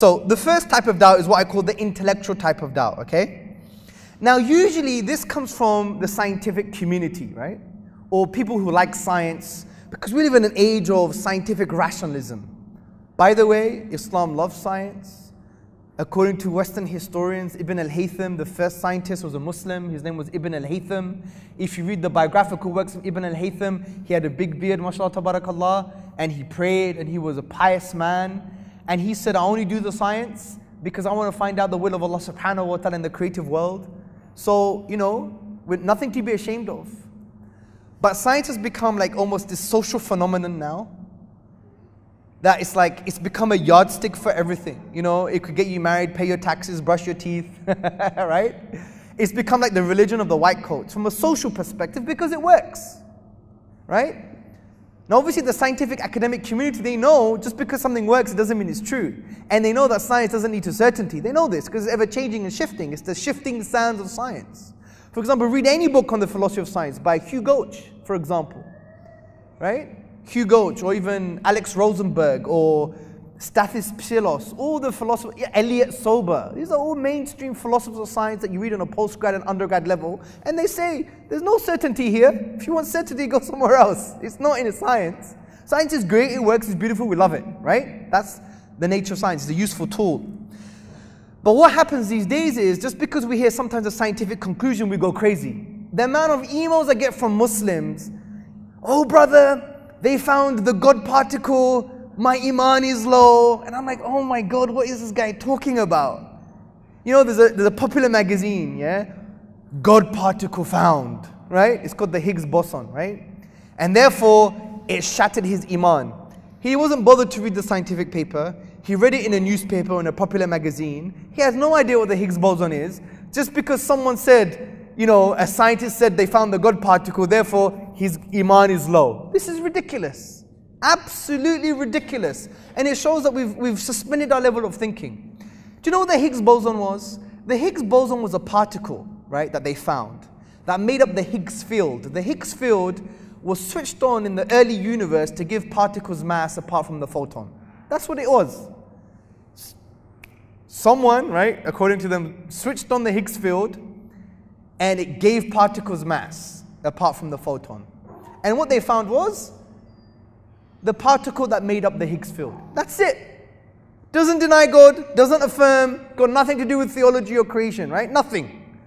So the first type of doubt is what I call the intellectual type of doubt, okay? Now usually this comes from the scientific community, right? Or people who like science, because we live in an age of scientific rationalism. By the way, Islam loves science. According to Western historians, Ibn al-Haytham, the first scientist, was a Muslim. His name was Ibn al-Haytham. If you read the biographical works of Ibn al-Haytham, he had a big beard, mashallah, tabarakallah, and he prayed, and he was a pious man. And he said, I only do the science because I want to find out the will of Allah subhanahu wa ta'ala in the creative world. So, you know, with nothing to be ashamed of. But science has become like almost this social phenomenon now. That it's like, it's become a yardstick for everything. You know, it could get you married, pay your taxes, brush your teeth, right? It's become like the religion of the white coats from a social perspective because it works, right? Now obviously the scientific academic community, they know just because something works, it doesn't mean it's true. And they know that science doesn't lead to certainty. They know this because it's ever changing and shifting. It's the shifting sands of science. For example, read any book on the philosophy of science by Hugh Gauch, for example, right? Hugh Gauch, or even Alex Rosenberg, or Stathis Psilos, all the philosophers, Elliot Sober. These are all mainstream philosophers of science that you read on a postgrad and undergrad level, and they say, there's no certainty here. If you want certainty, go somewhere else. It's not in a science. Science is great, it works, it's beautiful, we love it, right? That's the nature of science, it's a useful tool. But what happens these days is, just because we hear sometimes a scientific conclusion, we go crazy. The amount of emails I get from Muslims, oh brother, they found the God particle, my Emaan is low. And I'm like, oh my God, what is this guy talking about? You know, there's a popular magazine, yeah? God particle found, right? It's called the Higgs boson, right? And therefore, it shattered his Emaan. He wasn't bothered to read the scientific paper. He read it in a newspaper or in a popular magazine. He has no idea what the Higgs boson is. Just because someone said, you know, a scientist said they found the God particle, therefore his Emaan is low. This is ridiculous. Absolutely ridiculous. And it shows that we've suspended our level of thinking. Do you know what the Higgs boson was? The Higgs boson was a particle, right, that they found, that made up the Higgs field. The Higgs field was switched on in the early universe to give particles mass apart from the photon. That's what it was. Someone, right, according to them, switched on the Higgs field and it gave particles mass apart from the photon. And what they found was the particle that made up the Higgs field. That's it. Doesn't deny God, doesn't affirm, got nothing to do with theology or creation, right? Nothing.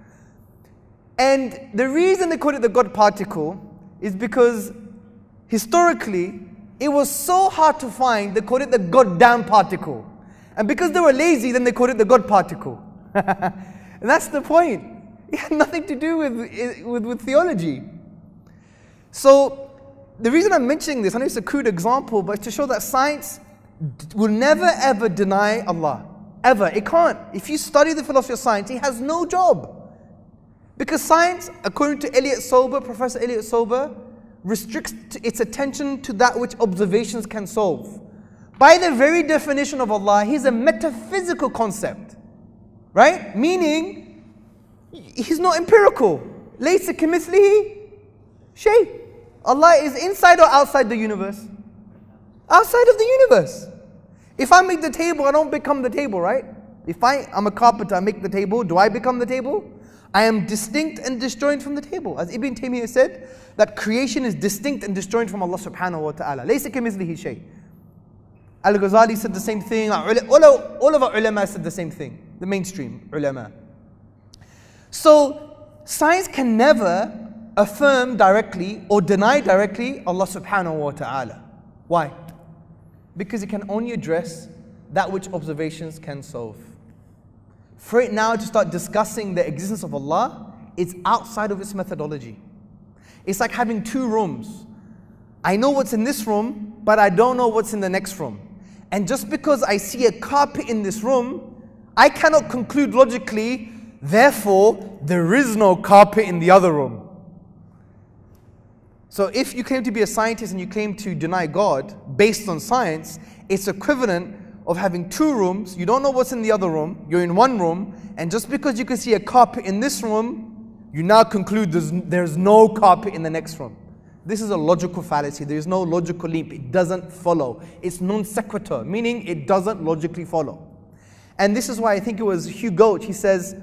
And the reason they called it the God particle is because historically it was so hard to find, they called it the goddamn particle. And because they were lazy, then they called it the God particle. And that's the point. It had nothing to do with theology. So the reason I'm mentioning this, I know it's a crude example, but it's to show that science will never ever deny Allah. Ever. It can't. If you study the philosophy of science, it has no job. Because science, according to Elliot Sober, Professor Elliot Sober, restricts its attention to that which observations can solve. By the very definition of Allah, He's a metaphysical concept. Right? Meaning, He's not empirical. لَيْسَ كَمِثْلِهِ شَيْءٍ. Allah is inside or outside the universe? Outside of the universe. If I make the table, I don't become the table, right? If I'm a carpenter, I make the table, do I become the table? I am distinct and disjoined from the table. As Ibn Taymiyyah said, that creation is distinct and disjoined from Allah subhanahu wa ta'ala. لَيْسَ كَمِثْلِهِ شَيْءٍ. Al-Ghazali said the same thing. All of our ulama said the same thing. The mainstream ulama. So, science can never affirm directly or deny directly Allah subhanahu wa ta'ala. Why? Because it can only address that which observations can solve. For it now to start discussing the existence of Allah, it's outside of its methodology. It's like having two rooms. I know what's in this room, but I don't know what's in the next room. And just because I see a carpet in this room, I cannot conclude logically, therefore, there is no carpet in the other room. So if you claim to be a scientist and you claim to deny God based on science, it's equivalent of having two rooms, you don't know what's in the other room, you're in one room, and just because you can see a carpet in this room, you now conclude there's no carpet in the next room. This is a logical fallacy. There is no logical leap. It doesn't follow. It's non sequitur, meaning it doesn't logically follow. And this is why I think it was Hugh Gulch, he says,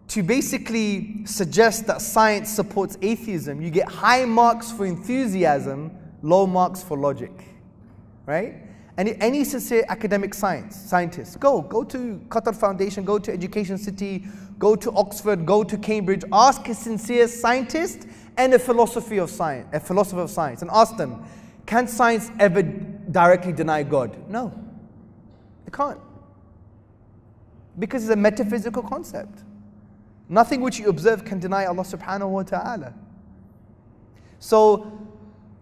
to basically suggest that science supports atheism, you get high marks for enthusiasm, low marks for logic, right? And any sincere academic scientist, go to Qatar Foundation, go to Education City, go to Oxford, go to Cambridge, ask a sincere scientist and a philosopher of science, and ask them, can science ever directly deny God? No, it can't. Because it's a metaphysical concept. Nothing which you observe can deny Allah subhanahu wa ta'ala. So,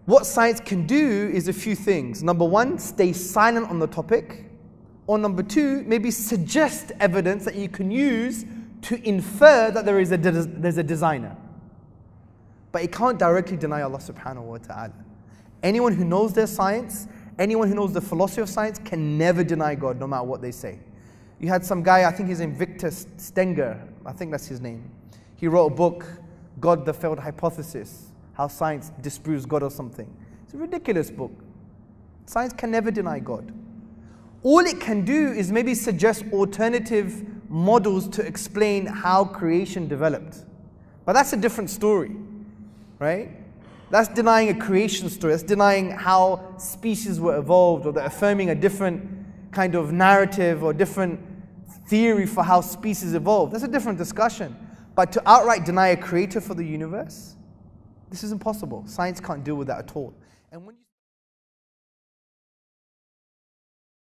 what science can do is a few things. Number one, stay silent on the topic. Or number two, maybe suggest evidence that you can use to infer that there's a designer. But it can't directly deny Allah subhanahu wa ta'ala. Anyone who knows their science, anyone who knows the philosophy of science can never deny God, no matter what they say. You had some guy, I think his name Victor Stenger, I think that's his name. He wrote a book, God the Failed Hypothesis, how science disproves God or something. It's a ridiculous book. Science can never deny God. All it can do is maybe suggest alternative models to explain how creation developed. But that's a different story, right? That's denying a creation story. That's denying how species were evolved, or they're affirming a different kind of narrative or different theory for how species evolved. That's a different discussion. But to outright deny a creator for the universe, this is impossible. Science can't deal with that at all. And when you